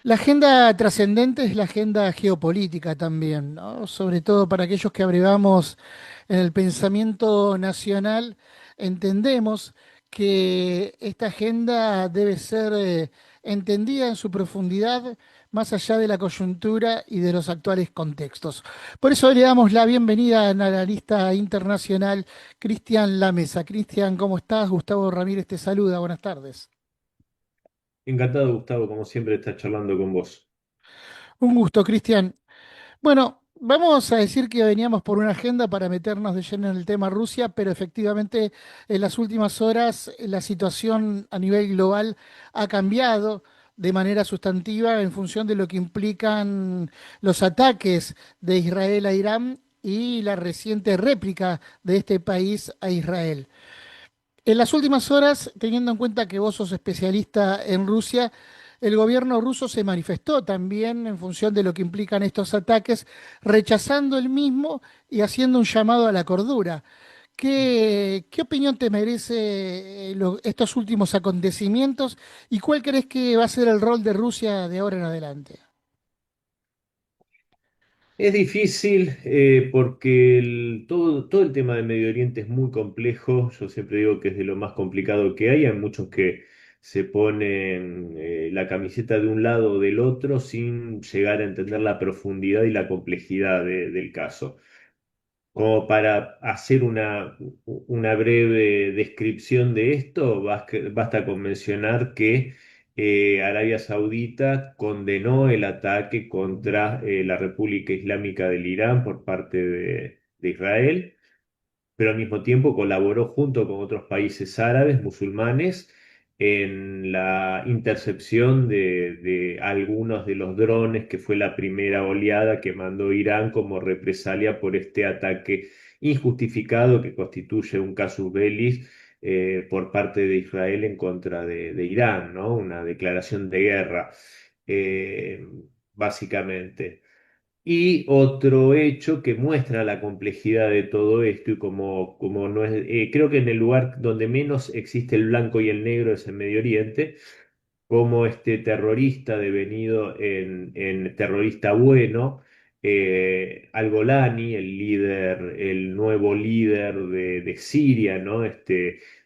La agenda trascendente es la agenda geopolítica también, ¿no? Sobre todo para aquellos que abrevamos en el pensamiento nacional, entendemos que esta agenda debe ser entendida en su profundidad más allá de la coyuntura y de los actuales contextos. Por eso le damos la bienvenida al analista internacional Cristian Lamesa. Cristian, ¿cómo estás? Gustavo Ramírez te saluda. Buenas tardes. Encantado, Gustavo, como siempre, estar charlando con vos. Un gusto, Cristian. Bueno, vamos a decir que veníamos por una agenda para meternos de lleno en el tema Rusia, pero efectivamente en las últimas horas la situación a nivel global ha cambiado de manera sustantiva en función de lo que implican los ataques de Israel a Irán y la reciente réplica de este país a Israel. En las últimas horas, teniendo en cuenta que vos sos especialista en Rusia, el gobierno ruso se manifestó también en función de lo que implican estos ataques, rechazando el mismo y haciendo un llamado a la cordura. ¿Qué opinión te merece estos últimos acontecimientos y cuál crees que va a ser el rol de Rusia de ahora en adelante? Es difícil porque todo el tema del Medio Oriente es muy complejo. Yo siempre digo que es de lo más complicado que hay. Hay muchos que se ponen la camiseta de un lado o del otro sin llegar a entender la profundidad y la complejidad del caso. Como para hacer una breve descripción de esto, basta con mencionar que Arabia Saudita condenó el ataque contra la República Islámica del Irán por parte de Israel, pero al mismo tiempo colaboró junto con otros países árabes, musulmanes, en la intercepción de algunos de los drones que fue la primera oleada que mandó Irán como represalia por este ataque injustificado que constituye un casus belli por parte de Israel en contra de Irán, ¿no? Una declaración de guerra, eh, básicamente. Y otro hecho que muestra la complejidad de todo esto y como no es, creo que en el lugar donde menos existe el blanco y el negro es en Medio Oriente, como este terrorista devenido en terrorista bueno, Al-Golani, el líder, el nuevo líder de Siria, ¿no?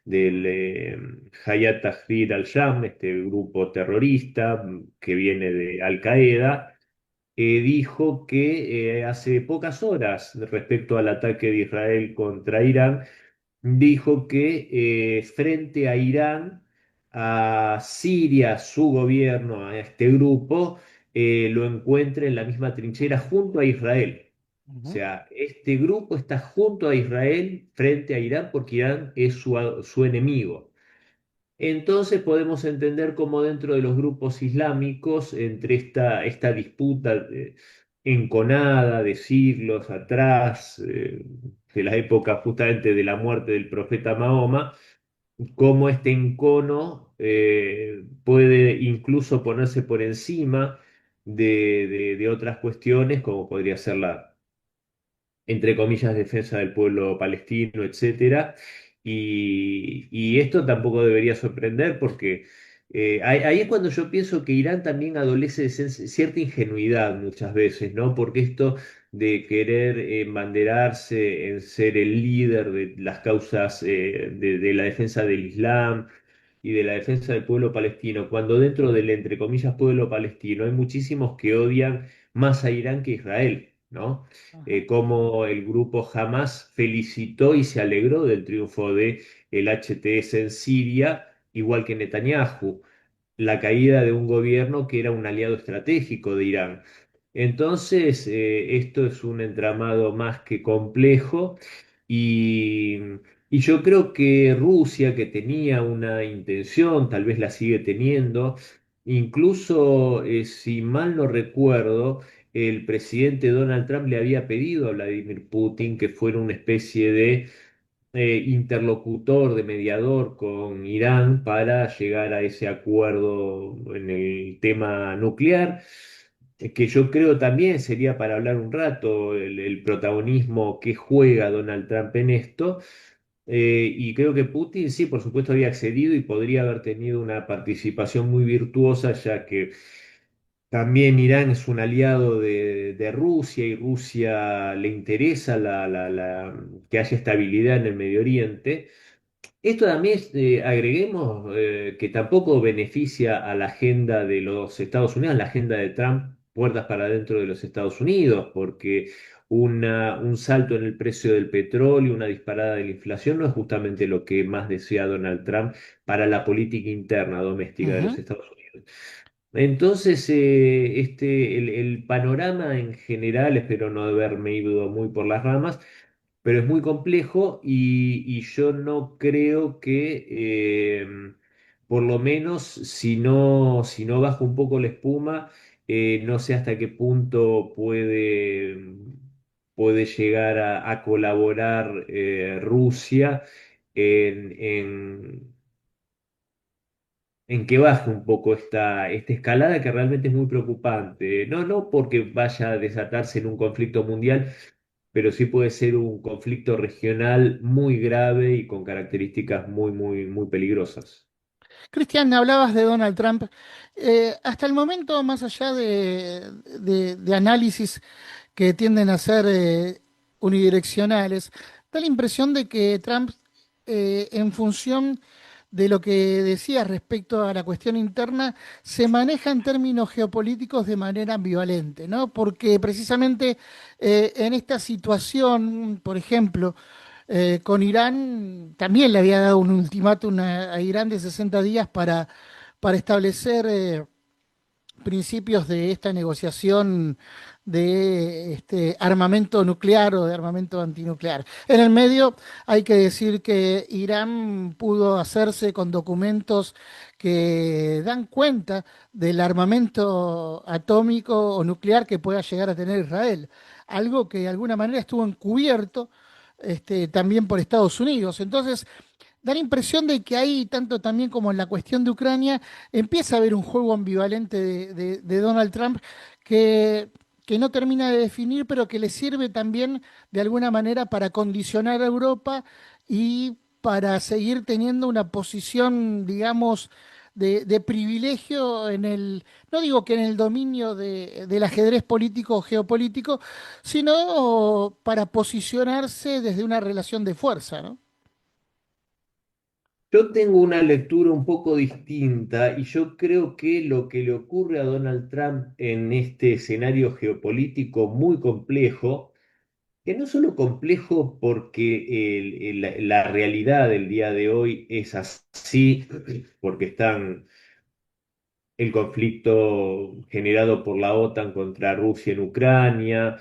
Del Hayat Tahrir al-Sham, este grupo terrorista que viene de Al-Qaeda dijo que hace pocas horas, respecto al ataque de Israel contra Irán, dijo que frente a Irán, a Siria, su gobierno, a este grupo, lo encuentra en la misma trinchera junto a Israel. O Ujú. sea, este grupo está junto a Israel frente a Irán porque Irán es su enemigo. Entonces podemos entender cómo dentro de los grupos islámicos, entre esta disputa enconada de siglos atrás, de la época justamente de la muerte del profeta Mahoma, cómo este encono puede incluso ponerse por encima de otras cuestiones, como podría ser entre comillas, defensa del pueblo palestino, etcétera. Y esto tampoco debería sorprender porque ahí es cuando yo pienso que Irán también adolece de cierta ingenuidad muchas veces, ¿no? Porque esto de querer embanderarse en ser el líder de las causas de la defensa del Islam y de la defensa del pueblo palestino, cuando dentro del, entre comillas, pueblo palestino hay muchísimos que odian más a Irán que a Israel, ¿no? Ajá. Cómo el grupo Hamas felicitó y se alegró del triunfo de el HTS en Siria, igual que Netanyahu, la caída de un gobierno que era un aliado estratégico de Irán. Entonces, esto es un entramado más que complejo y, y yo creo que Rusia, que tenía una intención, tal vez la sigue teniendo, incluso, si mal no recuerdo, el presidente Donald Trump le había pedido a Vladimir Putin que fuera una especie de interlocutor, de mediador con Irán para llegar a ese acuerdo en el tema nuclear, que yo creo también sería para hablar un rato el protagonismo que juega Donald Trump en esto. Y creo que Putin sí, por supuesto, había accedido y podría haber tenido una participación muy virtuosa, ya que También Irán es un aliado de Rusia y Rusia le interesa que haya estabilidad en el Medio Oriente. Esto también, agreguemos, que tampoco beneficia a la agenda de los Estados Unidos, la agenda de Trump, puertas para adentro de los Estados Unidos, porque un salto en el precio del petróleo, una disparada de la inflación no es justamente lo que más desea Donald Trump para la política interna doméstica de los Ujú. Estados Unidos. Entonces, el panorama en general, espero no haberme ido muy por las ramas, pero es muy complejo y yo no creo que, por lo menos, si no baja un poco la espuma, no sé hasta qué punto puede llegar a colaborar Rusia en en que baje un poco esta escalada que realmente es muy preocupante. No porque vaya a desatarse en un conflicto mundial, pero sí puede ser un conflicto regional muy grave y con características muy peligrosas. Cristian, hablabas de Donald Trump. Hasta el momento, más allá de análisis que tienden a ser unidireccionales, da la impresión de que Trump, en función de lo que decía respecto a la cuestión interna, se maneja en términos geopolíticos de manera ambivalente, ¿no? Porque precisamente en esta situación, por ejemplo, con Irán, también le había dado un ultimátum a Irán de 60 días para establecer principios de esta negociación de armamento nuclear o de armamento antinuclear. En el medio hay que decir que Irán pudo hacerse con documentos que dan cuenta del armamento atómico o nuclear que pueda llegar a tener Israel, algo que de alguna manera estuvo encubierto también por Estados Unidos. Entonces, da la impresión de que ahí, tanto también como en la cuestión de Ucrania, empieza a haber un juego ambivalente de Donald Trump que, que no termina de definir, pero que le sirve también de alguna manera para condicionar a Europa y para seguir teniendo una posición, digamos, de privilegio en no digo que en el dominio del ajedrez político o geopolítico, sino para posicionarse desde una relación de fuerza, ¿no? Yo tengo una lectura un poco distinta y yo creo que lo que le ocurre a Donald Trump en este escenario geopolítico muy complejo, que no es solo complejo porque la realidad del día de hoy es así, porque están el conflicto generado por la OTAN contra Rusia en Ucrania,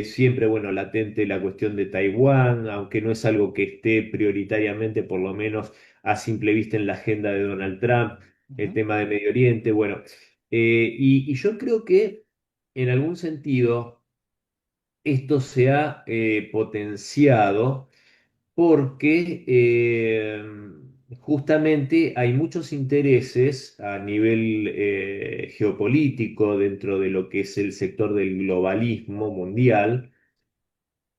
siempre, bueno, latente la cuestión de Taiwán, aunque no es algo que esté prioritariamente, por lo menos a simple vista en la agenda de Donald Trump, el Ujú. tema de Medio Oriente, bueno, y yo creo que en algún sentido esto se ha potenciado porque justamente hay muchos intereses a nivel geopolítico dentro de lo que es el sector del globalismo mundial,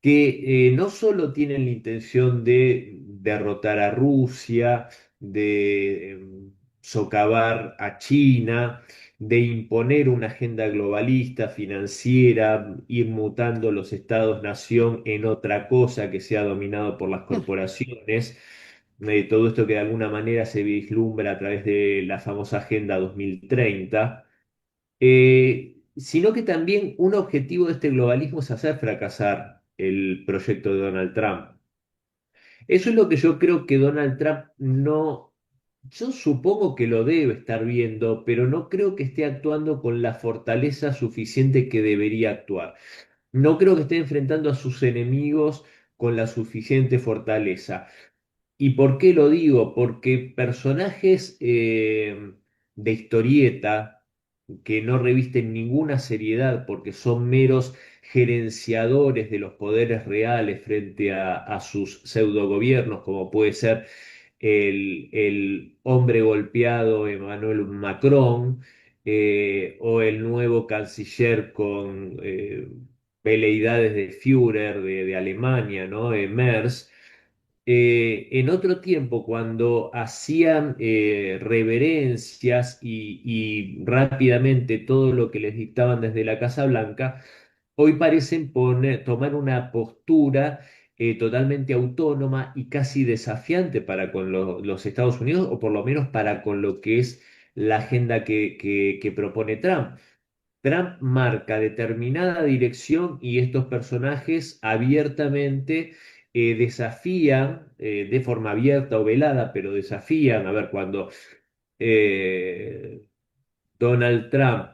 que no solo tienen la intención de derrotar a Rusia, de socavar a China, de imponer una agenda globalista, financiera, ir mutando los estados-nación en otra cosa que sea dominado por las corporaciones. Todo esto que de alguna manera se vislumbra a través de la famosa Agenda 2030, sino que también un objetivo de este globalismo es hacer fracasar el proyecto de Donald Trump. Eso es lo que yo creo que Donald Trump no, yo supongo que lo debe estar viendo, pero no creo que esté actuando con la fortaleza suficiente que debería actuar. No creo que esté enfrentando a sus enemigos con la suficiente fortaleza. ¿Y por qué lo digo? Porque personajes de historieta que no revisten ninguna seriedad porque son meros gerenciadores de los poderes reales frente a sus pseudogobiernos, como puede ser el hombre golpeado Emmanuel Macron, o el nuevo canciller con veleidades de Führer de Alemania, ¿no? Merz. en otro tiempo, cuando hacían reverencias y rápidamente todo lo que les dictaban desde la Casa Blanca, hoy parecen tomar una postura totalmente autónoma y casi desafiante para con los Estados Unidos, o por lo menos para con lo que es la agenda que propone Trump. Trump marca determinada dirección y estos personajes abiertamente desafían, de forma abierta o velada, pero desafían, a ver, cuando eh, Donald Trump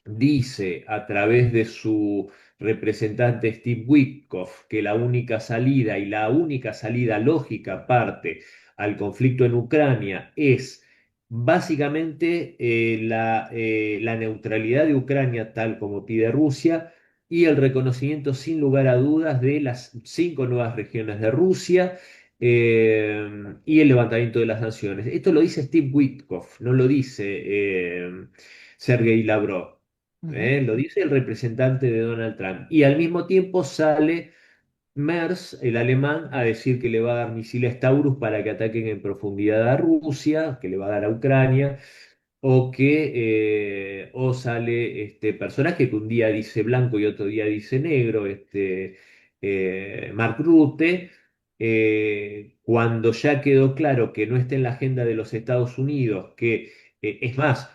dice a través de su representante Steve Witkoff que la única salida y la única salida lógica parte al conflicto en Ucrania es básicamente la neutralidad de Ucrania tal como pide Rusia y el reconocimiento sin lugar a dudas de las 5 nuevas regiones de Rusia. Y el levantamiento de las sanciones. Esto lo dice Steve Witkoff, no lo dice Sergei Lavrov. Ujú. Lo dice el representante de Donald Trump. Y al mismo tiempo sale Merz, el alemán, a decir que le va a dar misiles Taurus para que ataquen en profundidad a Rusia, que le va a dar a Ucrania, o sale este personaje que un día dice blanco y otro día dice negro, Mark Rutte, cuando ya quedó claro que no está en la agenda de los Estados Unidos, que es más,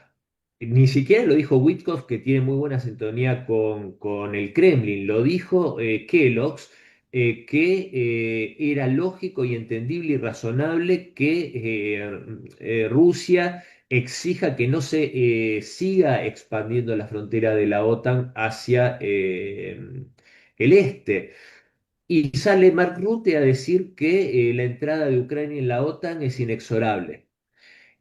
ni siquiera lo dijo Witkoff, que tiene muy buena sintonía con el Kremlin, lo dijo Kellogg's, que era lógico y entendible y razonable que Rusia exija que no se siga expandiendo la frontera de la OTAN hacia el este. Y sale Mark Rutte a decir que la entrada de Ucrania en la OTAN es inexorable.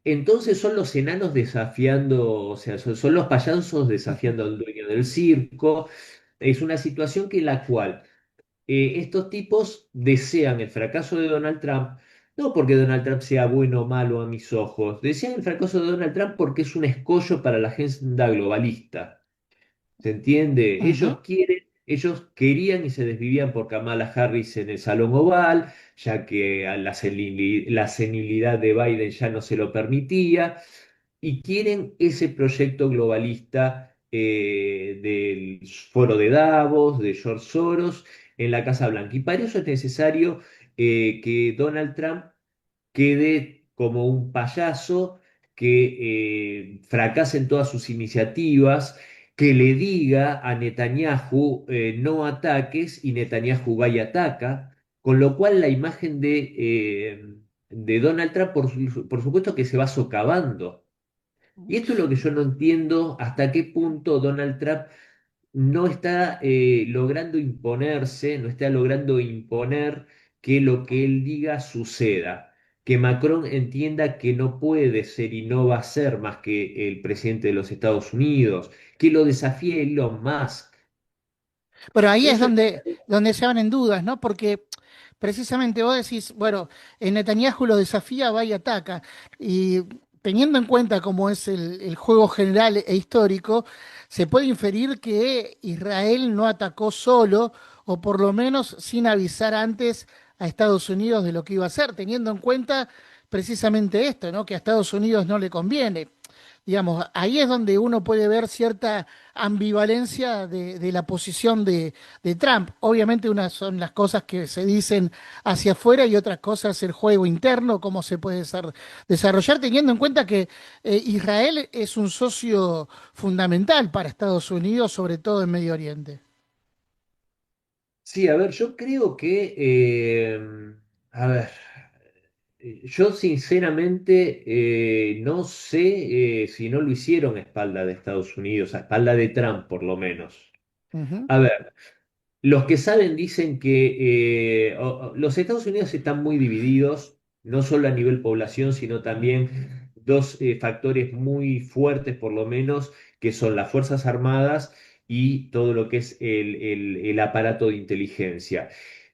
Entonces son los enanos desafiando, o sea, son los payasos desafiando al dueño del circo. Es una situación que en la cual estos tipos desean el fracaso de Donald Trump, no porque Donald Trump sea bueno o malo a mis ojos, desean el fracaso de Donald Trump porque es un escollo para la agenda globalista. ¿Se entiende? Ujú. Ellos querían y se desvivían por Kamala Harris en el Salón Oval, ya que a la senilidad de Biden ya no se lo permitía, y quieren ese proyecto globalista del Foro de Davos, de George Soros, en la Casa Blanca. Y para eso es necesario que Donald Trump quede como un payaso, que fracase en todas sus iniciativas, que le diga a Netanyahu no ataques y Netanyahu va y ataca, con lo cual la imagen de Donald Trump, por supuesto que se va socavando. Y esto es lo que yo no entiendo, hasta qué punto Donald Trump no está logrando imponerse, no está logrando imponer que lo que él diga suceda, que Macron entienda que no puede ser y no va a ser más que el presidente de los Estados Unidos, que lo desafíe Elon Musk. Pero ahí es Eso es, donde se van en dudas, ¿no? Porque precisamente vos decís, bueno, Netanyahu lo desafía, va y ataca. Y teniendo en cuenta cómo es el juego general e histórico, se puede inferir que Israel no atacó solo, o por lo menos sin avisar antes a Estados Unidos de lo que iba a hacer, teniendo en cuenta precisamente esto, ¿no? Que a Estados Unidos no le conviene. Digamos, ahí es donde uno puede ver cierta ambivalencia de la posición de Trump. Obviamente unas son las cosas que se dicen hacia afuera y otras cosas el juego interno, cómo se puede desarrollar, teniendo en cuenta que Israel es un socio fundamental para Estados Unidos, sobre todo en Medio Oriente. sí, a ver, yo creo que, a ver, yo sinceramente no sé si no lo hicieron a espalda de Estados Unidos, a espalda de Trump por lo menos. Ujú, A ver, los que saben dicen que los Estados Unidos están muy divididos, no solo a nivel población, sino también dos factores muy fuertes, por lo menos, que son las Fuerzas Armadas y todo lo que es el aparato de inteligencia.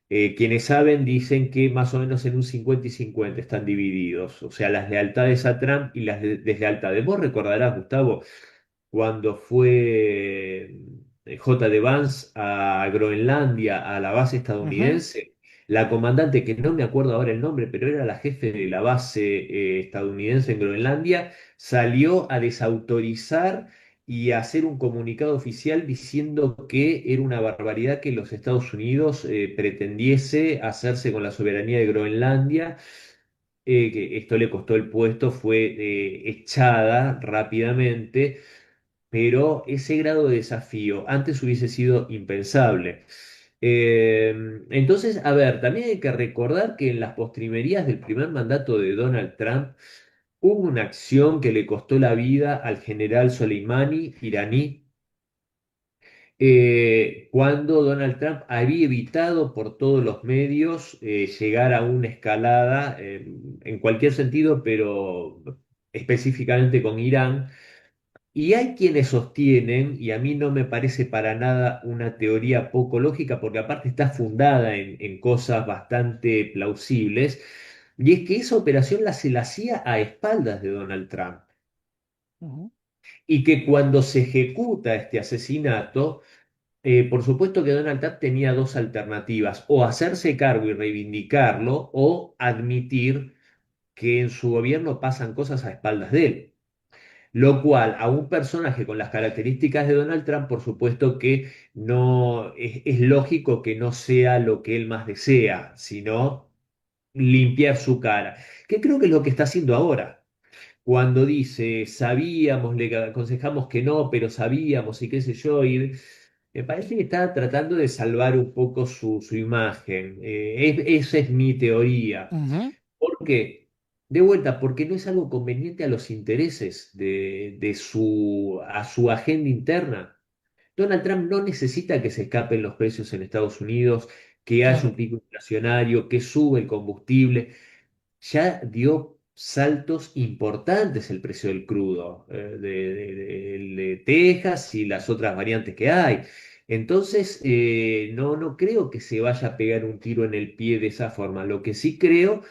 Quienes saben dicen que más o menos en un 50 y 50 están divididos, o sea, las lealtades a Trump y las deslealtades. Vos recordarás, Gustavo, cuando fue J. de Vance a Groenlandia, a la base ujú. estadounidense, la comandante, que no me acuerdo ahora el nombre, pero era la jefe de la base estadounidense en Groenlandia, salió a desautorizar y a hacer un comunicado oficial diciendo que era una barbaridad que los Estados Unidos pretendiese hacerse con la soberanía de Groenlandia, que esto le costó el puesto, fue echada rápidamente, pero ese grado de desafío antes hubiese sido impensable. Eh, entonces, a ver, también hay que recordar que en las postrimerías del primer mandato de Donald Trump hubo una acción que le costó la vida al general Soleimani, iraní, cuando Donald Trump había evitado por todos los medios llegar a una escalada en cualquier sentido, pero específicamente con Irán. Y hay quienes sostienen, y a mí no me parece para nada una teoría poco lógica, porque aparte está fundada en cosas bastante plausibles, y es que esa operación se la hacía a espaldas de Donald Trump, Ujú, y que cuando se ejecuta este asesinato, por supuesto que Donald Trump tenía dos alternativas: o hacerse cargo y reivindicarlo, o admitir que en su gobierno pasan cosas a espaldas de él. Lo cual a un personaje con las características de Donald Trump, por supuesto que no es lógico que no sea lo que él más desea, sino limpiar su cara, que creo que es lo que está haciendo ahora. Cuando dice, sabíamos, le aconsejamos que no, pero sabíamos y qué sé yo, y me parece que está tratando de salvar un poco su imagen. Esa es mi teoría. ujú, ¿Por qué? De vuelta, porque no es algo conveniente a los intereses a su agenda interna. Donald Trump no necesita que se escapen los precios en Estados Unidos, que haya claro. un pico inflacionario, que sube el combustible. Ya dio saltos importantes el precio del crudo, de Texas y las otras variantes que hay. Entonces, no creo que se vaya a pegar un tiro en el pie de esa forma. Lo que sí creo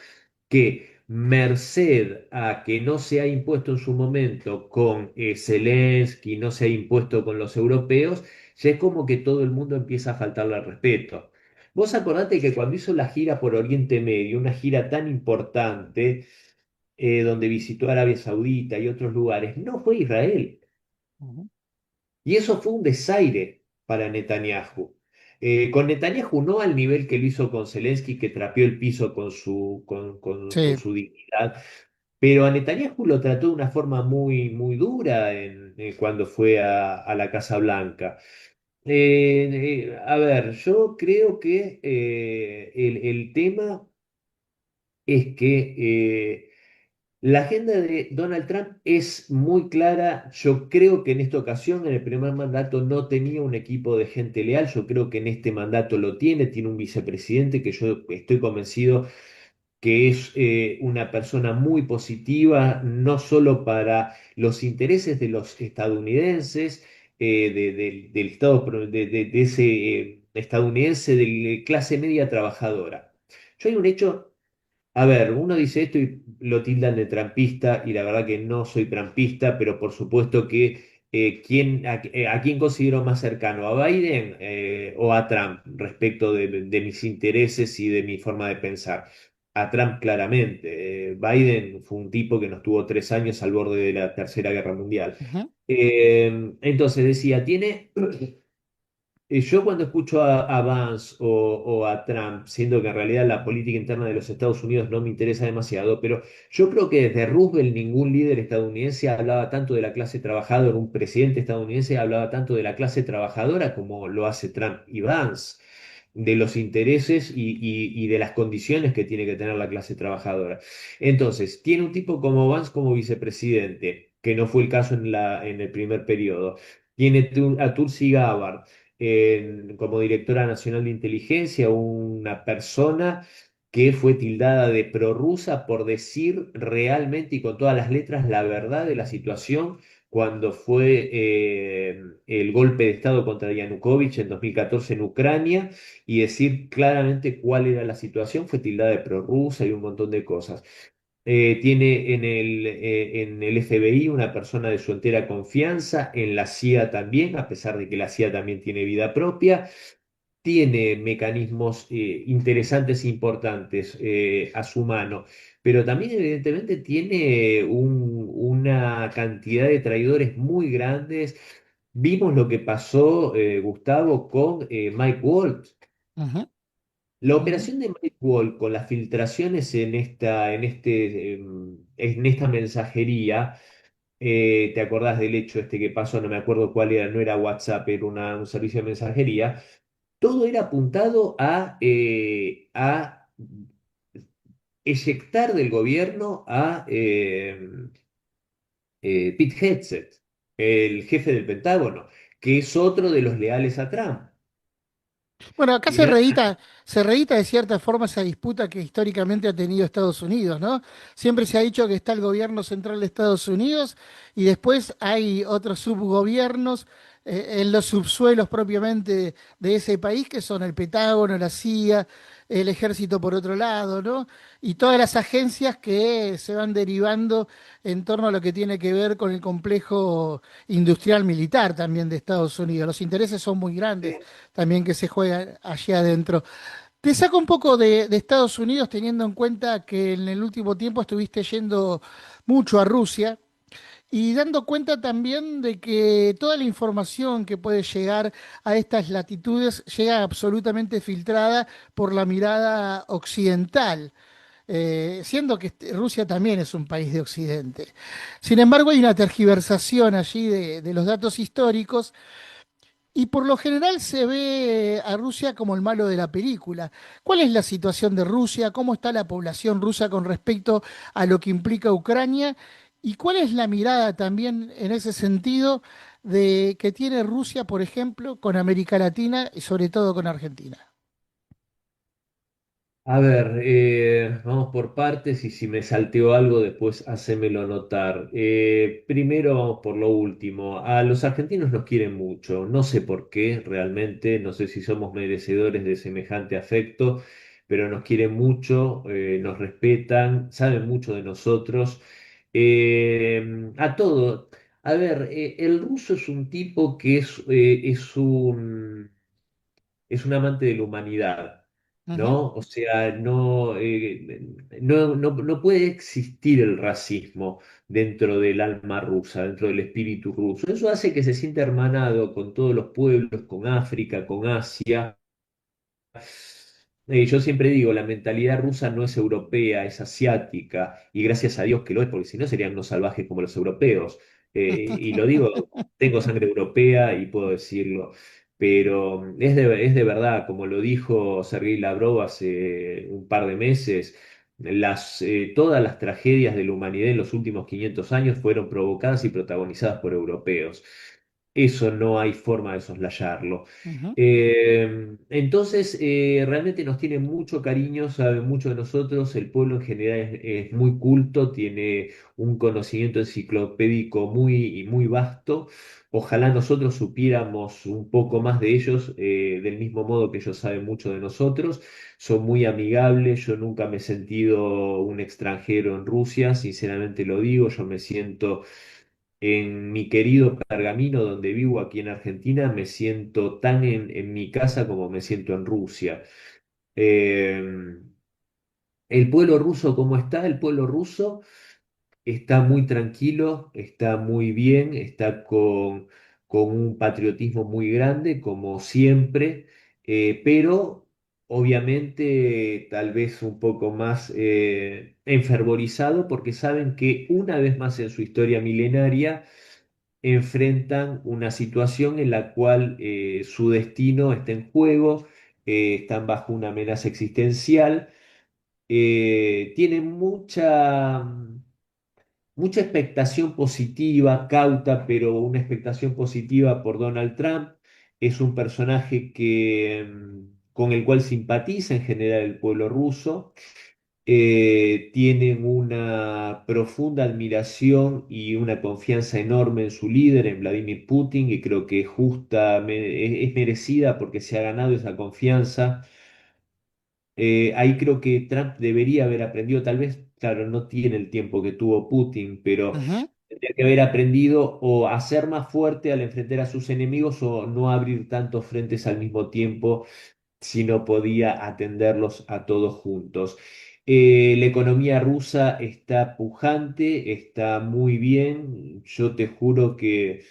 que, merced a que no se ha impuesto en su momento con Zelensky, no se ha impuesto con los europeos, ya es como que todo el mundo empieza a faltarle al respeto. Vos acordate que cuando hizo la gira por Oriente Medio, una gira tan importante, donde visitó Arabia Saudita y otros lugares, no fue Israel. Ujú. Y eso fue un desaire para Netanyahu. Con Netanyahu no al nivel que lo hizo con Zelensky, que trapeó el piso con Sí. su dignidad, pero a Netanyahu lo trató de una forma muy, muy dura cuando fue a la Casa Blanca. A ver, yo creo que el tema es que la agenda de Donald Trump es muy clara. Yo creo que en esta ocasión, en el primer mandato, no tenía un equipo de gente leal. Yo creo que en este mandato lo tiene un vicepresidente que yo estoy convencido que es una persona muy positiva, no solo para los intereses de los estadounidenses, del Estado, de ese estadounidense de clase media trabajadora. Yo hay un hecho, a ver, uno dice esto y lo tildan de trampista, y la verdad que no soy trampista, pero por supuesto que a quién considero más cercano, a Biden o a Trump respecto de mis intereses y de mi forma de pensar. A Trump claramente. Biden fue un tipo que nos tuvo 3 años al borde de la Tercera Guerra Mundial. Entonces decía, tiene yo cuando escucho a Vance o a Trump, siendo que en realidad la política interna de los Estados Unidos no me interesa demasiado, pero yo creo que desde Roosevelt ningún líder estadounidense hablaba tanto de la clase trabajadora, un presidente estadounidense hablaba tanto de la clase trabajadora como lo hace Trump y Vance, de los intereses y de las condiciones que tiene que tener la clase trabajadora. Entonces, tiene un tipo como Vance como vicepresidente, que no fue el caso en el primer periodo. Tiene a Tulsi Gabbard como directora nacional de inteligencia, una persona que fue tildada de prorrusa por decir realmente y con todas las letras la verdad de la situación cuando fue el golpe de Estado contra Yanukovych en 2014 en Ucrania, y decir claramente cuál era la situación. Fue tildada de prorrusa y un montón de cosas. Tiene en el FBI una persona de su entera confianza, en la CIA también, a pesar de que la CIA también tiene vida propia. tiene mecanismos interesantes e importantes a su mano, pero también evidentemente tiene una cantidad de traidores muy grandes. Vimos lo que pasó, Gustavo, con Mike Waltz. Ujú, La ujú. operación de Mike Waltz con las filtraciones en esta mensajería, ¿te acordás del hecho este que pasó? No me acuerdo cuál era, no era WhatsApp, era un servicio de mensajería. Todo era apuntado a eyectar del gobierno a Pete Hegseth, el jefe del Pentágono, que es otro de los leales a Trump. Bueno, acá Y nada, se reedita de cierta forma esa disputa que históricamente ha tenido Estados Unidos, ¿no? Siempre se ha dicho que está el gobierno central de Estados Unidos y después hay otros subgobiernos en los subsuelos propiamente de ese país, que son el Pentágono, la CIA, el Ejército por otro lado, ¿no? Y todas las agencias que se van derivando en torno a lo que tiene que ver con el complejo industrial militar también de Estados Unidos. Los intereses son muy grandes también que se juega allí adentro. Te saco un poco de Estados Unidos teniendo en cuenta que en el último tiempo estuviste yendo mucho a Rusia y dando cuenta también de que toda la información que puede llegar a estas latitudes llega absolutamente filtrada por la mirada occidental. Siendo que Rusia también es un país de Occidente. Sin embargo, hay una tergiversación allí de los datos históricos y por lo general se ve a Rusia como el malo de la película. ¿Cuál es la situación de Rusia? ¿Cómo está la población rusa con respecto a lo que implica Ucrania? ¿Y cuál es la mirada también en ese sentido de que tiene Rusia, por ejemplo, con América Latina y sobre todo con Argentina? a ver, vamos por partes y si me salteo algo después hacémelo notar. Primero vamos por lo último. A los argentinos nos quieren mucho. No sé por qué realmente, no sé si somos merecedores de semejante afecto, pero nos quieren mucho, nos respetan, saben mucho de nosotros. A todo. A ver, el ruso es un tipo que es un amante de la humanidad, Ujú, ¿no? O sea, no puede existir el racismo dentro del alma rusa, dentro del espíritu ruso. Eso hace que se sienta hermanado con todos los pueblos, con África, con Asia. Yo siempre digo, la mentalidad rusa no es europea, es asiática, y gracias a Dios que lo es, porque si no serían unos salvajes como los europeos. Y lo digo, tengo sangre europea y puedo decirlo, pero es de verdad, como lo dijo Sergei Lavrov hace un par de meses, todas las tragedias de la humanidad en los últimos 500 años fueron provocadas y protagonizadas por europeos. Eso no hay forma de soslayarlo. ujú, Entonces, realmente nos tiene mucho cariño, sabe mucho de nosotros, el pueblo en general es muy culto, tiene un conocimiento enciclopédico muy vasto. Ojalá nosotros supiéramos un poco más de ellos, del mismo modo que ellos saben mucho de nosotros. Son muy amigables, yo nunca me he sentido un extranjero en Rusia, sinceramente lo digo, yo me siento en mi querido Pergamino, donde vivo aquí en Argentina, me siento tan en mi casa como me siento en Rusia. Eh, el pueblo ruso, ¿cómo está? El pueblo ruso está muy tranquilo, está muy bien, está con un patriotismo muy grande, como siempre, pero obviamente tal vez un poco más enfervorizado porque saben que una vez más en su historia milenaria enfrentan una situación en la cual su destino está en juego, están bajo una amenaza existencial, tienen mucha expectación positiva, cauta, pero una expectación positiva por Donald Trump. Es un personaje con el cual simpatiza en general el pueblo ruso. Tienen una profunda admiración y una confianza enorme en su líder, en Vladimir Putin, y creo que es merecida porque se ha ganado esa confianza. Ahí creo que Trump debería haber aprendido, tal vez, claro, no tiene el tiempo que tuvo Putin, pero ujú. tendría que haber aprendido o a ser más fuerte al enfrentar a sus enemigos o no abrir tantos frentes al mismo tiempo si no podía atenderlos a todos juntos. La economía rusa está pujante, está muy bien. Yo te juro que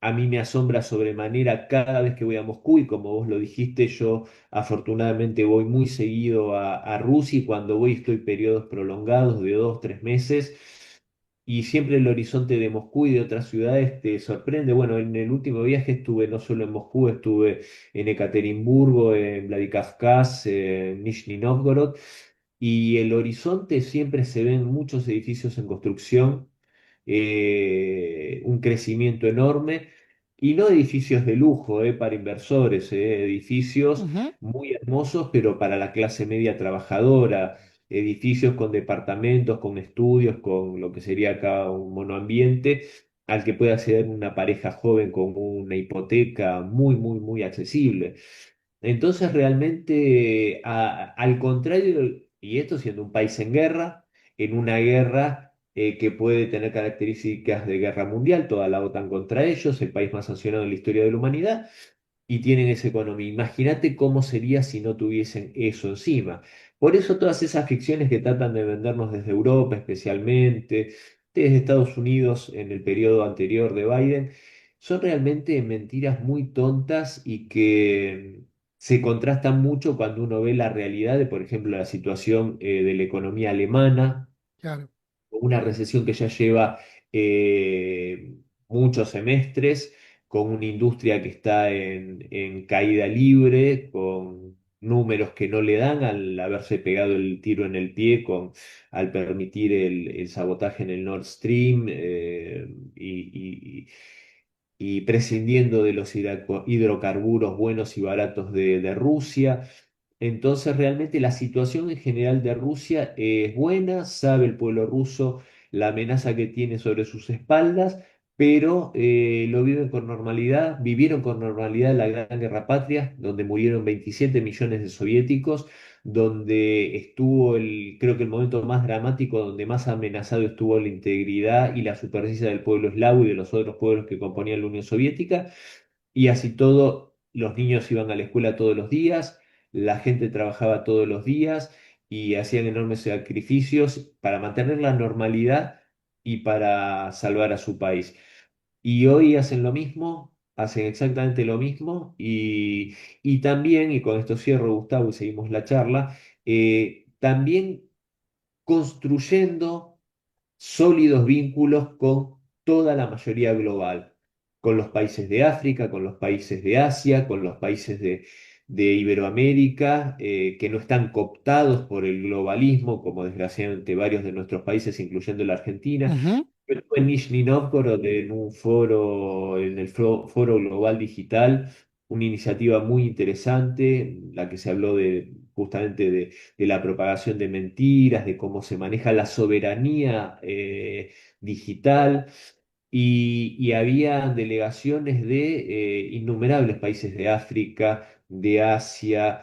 a mí me asombra sobremanera cada vez que voy a Moscú y como vos lo dijiste, yo afortunadamente voy muy seguido a Rusia y cuando voy estoy periodos prolongados de 2, 3 meses y siempre el horizonte de Moscú y de otras ciudades te sorprende. Bueno, en el último viaje estuve no solo en Moscú, estuve en Ekaterimburgo, en Vladikavkaz, en Nizhny Novgorod y el horizonte siempre se ven muchos edificios en construcción, un crecimiento enorme, y no edificios de lujo, para inversores, edificios Ujú, muy hermosos, pero para la clase media trabajadora, edificios con departamentos, con estudios, con lo que sería acá un monoambiente, al que puede acceder una pareja joven con una hipoteca muy, muy, muy accesible. Entonces, realmente, al contrario, y esto siendo un país en guerra, en una guerra que puede tener características de guerra mundial, toda la OTAN contra ellos, el país más sancionado en la historia de la humanidad, y tienen esa economía. Imagínate cómo sería si no tuviesen eso encima. Por eso todas esas ficciones que tratan de vendernos desde Europa especialmente, desde Estados Unidos en el periodo anterior de Biden, son realmente mentiras muy tontas y que se contrastan mucho cuando uno ve la realidad de, por ejemplo, la situación de la economía alemana, claro. una recesión que ya lleva eh, muchos semestres, con una industria que está en caída libre, con números que no le dan al haberse pegado el tiro en el pie al permitir el sabotaje en el Nord Stream, y prescindiendo de los hidrocarburos buenos y baratos de Rusia. Entonces, realmente la situación en general de Rusia es buena, sabe el pueblo ruso la amenaza que tiene sobre sus espaldas, pero lo viven con normalidad, vivieron con normalidad la Gran Guerra Patria, donde murieron 27 millones de soviéticos, donde estuvo creo que el momento más dramático, donde más amenazado estuvo la integridad y la supervivencia del pueblo eslavo y de los otros pueblos que componían la Unión Soviética. Y así todo, los niños iban a la escuela todos los días, la gente trabajaba todos los días y hacían enormes sacrificios para mantener la normalidad y para salvar a su país. Y hoy hacen lo mismo, hacen exactamente lo mismo y también, y con esto cierro, Gustavo, y seguimos la charla, también construyendo sólidos vínculos con toda la mayoría global, con los países de África, con los países de Asia, con los países de Iberoamérica, que no están cooptados por el globalismo, como desgraciadamente varios de nuestros países, incluyendo la Argentina. Ujú, Yo estuve en Nizhny Novgorod en un foro, en el Foro Global Digital, una iniciativa muy interesante, en la que se habló justamente de la propagación de mentiras, de cómo se maneja la soberanía digital, y había delegaciones de innumerables países de África, de Asia.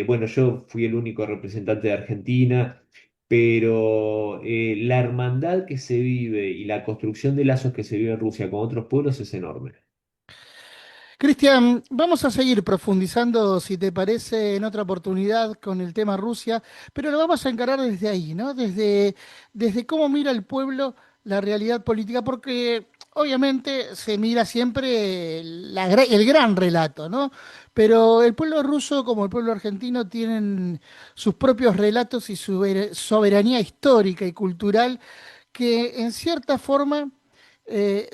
Bueno, yo fui el único representante de Argentina, pero la hermandad que se vive y la construcción de lazos que se vive en Rusia con otros pueblos es enorme. Cristian, vamos a seguir profundizando, si te parece, en otra oportunidad con el tema Rusia, pero lo vamos a encarar desde ahí, ¿no? Desde cómo mira el pueblo la realidad política, porque obviamente se mira siempre el gran relato, ¿no? Pero el pueblo ruso, como el pueblo argentino, tienen sus propios relatos y su soberanía histórica y cultural que en cierta forma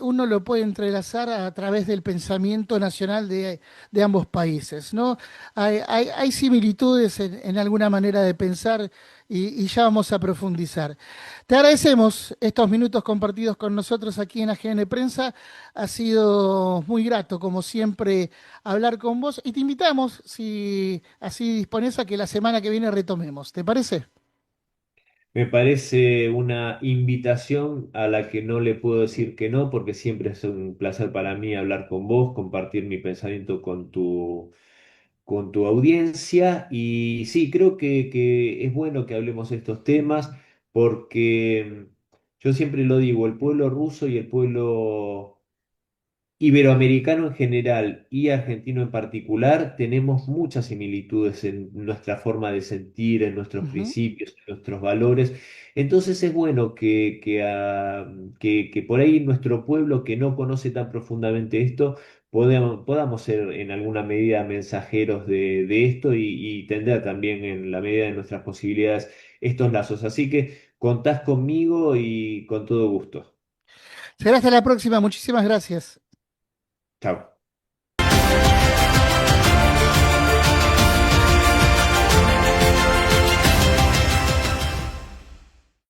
uno lo puede entrelazar a través del pensamiento nacional de ambos países, ¿no? Hay similitudes en alguna manera de pensar y ya vamos a profundizar. Te agradecemos estos minutos compartidos con nosotros aquí en AGN Prensa. Ha sido muy grato, como siempre, hablar con vos y te invitamos, si así dispones, a que la semana que viene retomemos. ¿Te parece? Me parece una invitación a la que no le puedo decir que no, porque siempre es un placer para mí hablar con vos, compartir mi pensamiento con tu audiencia. Y sí, creo que es bueno que hablemos de estos temas, porque yo siempre lo digo, el pueblo ruso y el pueblo iberoamericano en general y argentino en particular, tenemos muchas similitudes en nuestra forma de sentir, en nuestros Ujú. principios, en nuestros valores. Entonces es bueno que por ahí nuestro pueblo que no conoce tan profundamente esto, podamos ser en alguna medida mensajeros de esto y tender también en la medida de nuestras posibilidades estos lazos. Así que contás conmigo y con todo gusto. Será hasta la próxima. Muchísimas gracias. Chao.